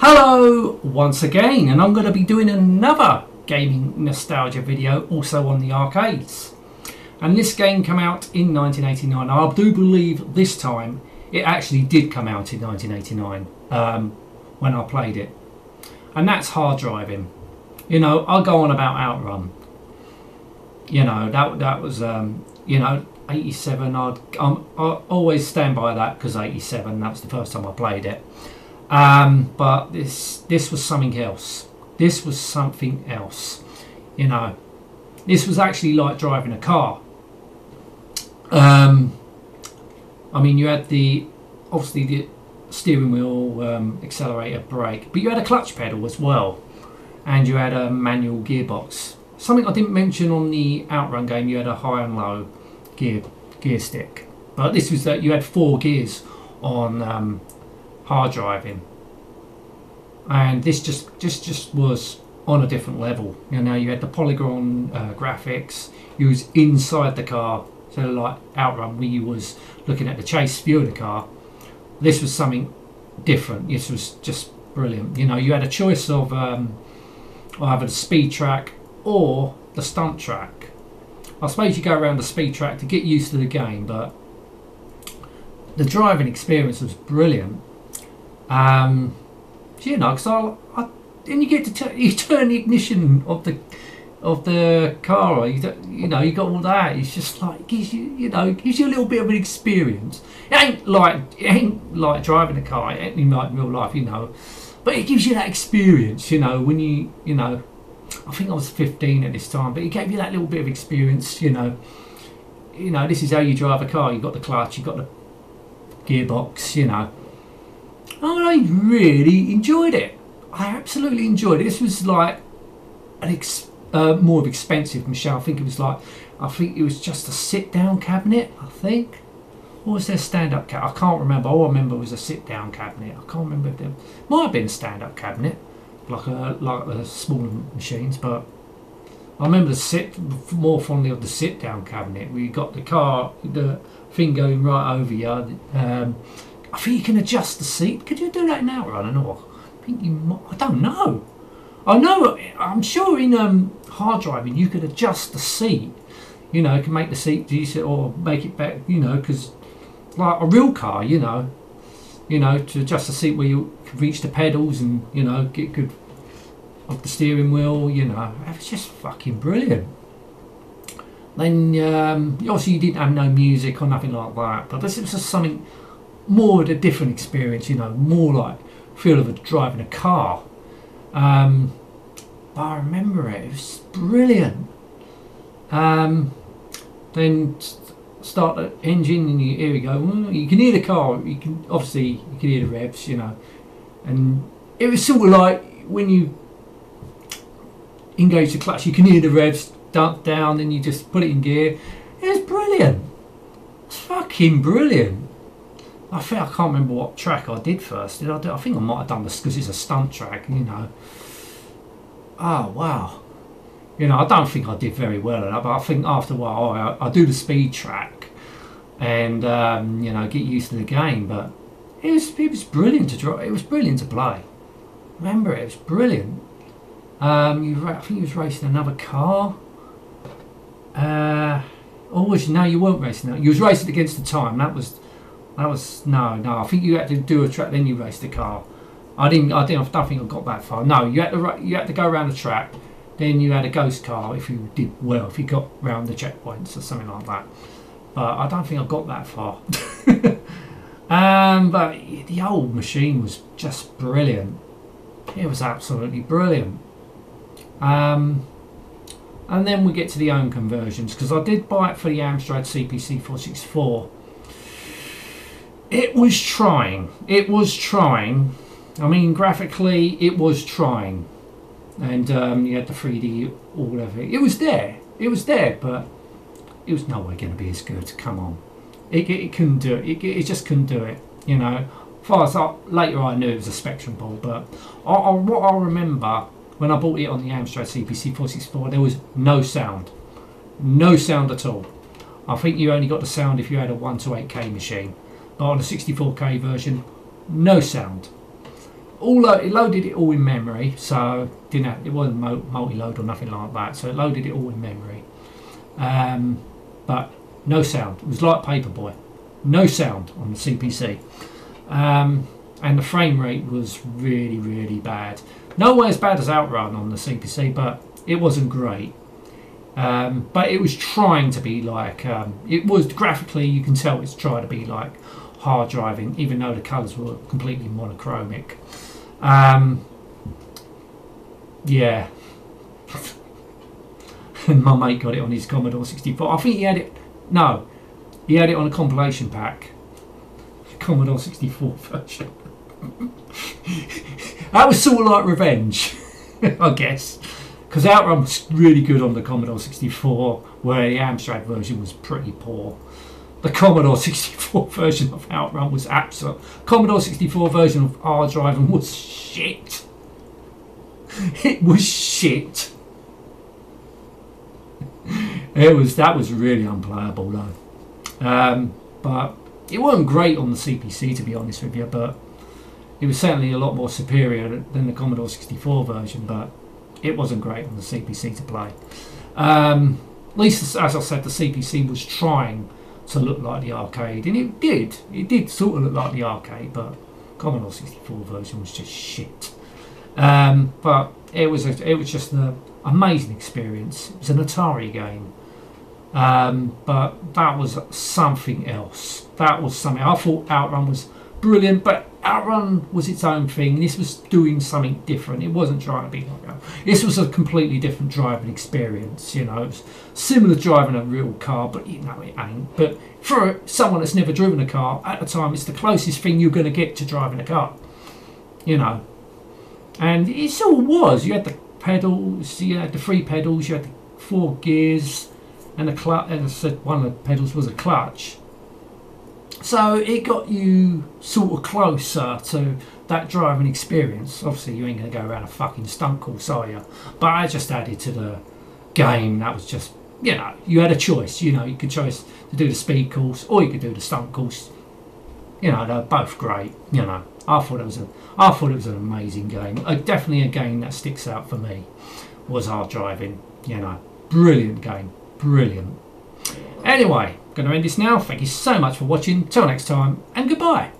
Hello once again, and I'm going to be doing another gaming nostalgia video also on the arcades. And this game came out in 1989. I do believe this time it actually did come out in 1989 when I played it. And that's Hard Drivin. You know, I'll go on about Outrun. You know, that was, you know, 87. I always stand by that because 87, that was the first time I played it. But this was something else. This was something else. You know, this was actually like driving a car. I mean, you had obviously the steering wheel, accelerator, brake, but you had a clutch pedal as well, and you had a manual gearbox. Something I didn't mention on the Outrun game, you had a high and low gear stick, but this was that you had 4 gears on Hard Drivin, and this just was on a different level. You know, you had the polygon graphics. You was inside the car, so like Outrun, where you was looking at the chase view of the car. This was something different. This was just brilliant. You know, you had a choice of either the speed track or the stunt track. I suppose you go around the speed track to get used to the game, but the driving experience was brilliant. You know, because then you get to you turn the ignition of the car. You know, you got all that. It's just like gives you a little bit of an experience. It ain't like driving a car. It ain't like real life, you know. But it gives you that experience, you know, when you know. I think I was 15 at this time, but it gave you that little bit of experience, you know. You know, this is how you drive a car. You got the clutch, you got the gearbox, you know. Oh, I really enjoyed it. I absolutely enjoyed it. This was like an more of expensive machine. I think it was just a sit-down cabinet. I think, or was there a stand-up cabinet? I can't remember. All I remember was a sit-down cabinet. I can't remember if there might have been a stand-up cabinet, like the smaller machines. But I remember more fondly of the sit-down cabinet, where you got the thing going right over you. I think you can adjust the seat. Could you do that in Outrun? Or I think you might. I don't know. I'm sure in Hard Drivin you could adjust the seat. You know, you can make the seat decent or make it better. You know, because like a real car, you know, to adjust the seat where you can reach the pedals and you know get good off the steering wheel. You know, it was just fucking brilliant. Then obviously you didn't have no music or nothing like that, but this was just something more of a different experience, you know, more like feel of driving a car. But I remember it was brilliant. Then start the engine and here we go. You can hear the car. You can hear the revs, you know, and it was sort of like when you engage the clutch, you can hear the revs dump down. Then you just put it in gear. It was brilliant. It's fucking brilliant. I can't remember what track I did first. I think I might have done this because it's a stunt track, you know. Oh wow, you know, I don't think I did very well at that, but I think after a while I do the speed track and you know, get used to the game. But it was brilliant to drive. It was brilliant to play. Remember, it was brilliant. I think you was racing another car. Or was you? No, you weren't racing that. You was racing against the time. That was no. I think you had to do a track, then you raced the car. I don't think I got that far. No, you had to go around the track, then you had a ghost car if you did well, if you got round the checkpoints or something like that. But I don't think I got that far. But the old machine was just brilliant. It was absolutely brilliant. And then we get to the own conversions, because I did buy it for the Amstrad CPC 464. It was trying. I mean, graphically, it was trying. And you had the 3D, or whatever. It was there, but it was nowhere going to be as good. Come on. It couldn't do it. It just couldn't do it, you know. As far as later I knew it was a Spectrum board, but what I remember, when I bought it on the Amstrad CPC 464, there was no sound. No sound at all. I think you only got the sound if you had a 1 to 8K machine. But on the 64K version, no sound. it loaded it all in memory, so it wasn't multi-load or nothing like that. So it loaded it all in memory, but no sound. It was like Paperboy, no sound on the CPC, and the frame rate was really, really bad. Nowhere as bad as Outrun on the CPC, but it wasn't great. But it was trying to be like, it was graphically, you can tell it's trying to be like Hard Driving, even though the colours were completely monochromic. Yeah. And my mate got it on his Commodore 64. I think he had it, no, he had it on a compilation pack. Commodore 64 version. That was sort of like revenge, I guess. Because Outrun was really good on the Commodore 64, where the Amstrad version was pretty poor. The Commodore 64 version of Outrun was absolute. Commodore 64 version of Hard Drivin was shit. It was shit. That was really unplayable though. But it wasn't great on the CPC, to be honest with you. But it was certainly a lot more superior than the Commodore 64 version. But it wasn't great on the CPC to play. At least, as I said, the CPC was trying to look like the arcade, and it did. It did sort of look like the arcade, but Commodore 64 version was just shit. But it was just an amazing experience. It was an Atari game, but that was something else. That was something. I thought Outrun was brilliant, but Outrun was its own thing. This was doing something different. It wasn't trying to be like that. This was a completely different driving experience. You know, it was similar to driving a real car, but you know it ain't. But for someone that's never driven a car, at the time, it's the closest thing you're going to get to driving a car. You know, and it sort of was. You had the pedals, you had the 3 pedals, you had the 4 gears, and the clutch. As I said, one of the pedals was a clutch. So it got you sort of closer to that driving experience. Obviously, you ain't going to go around a fucking stunt course, are you? But I just added to the game. That was just, you know, you had a choice. You know, you could choose to do the speed course or you could do the stunt course. You know, they're both great. You know, I thought it was an amazing game. Definitely a game that sticks out for me was Hard Drivin. You know, brilliant game, brilliant. Anyway, going to end this now. Thank you so much for watching. Till next time, and goodbye.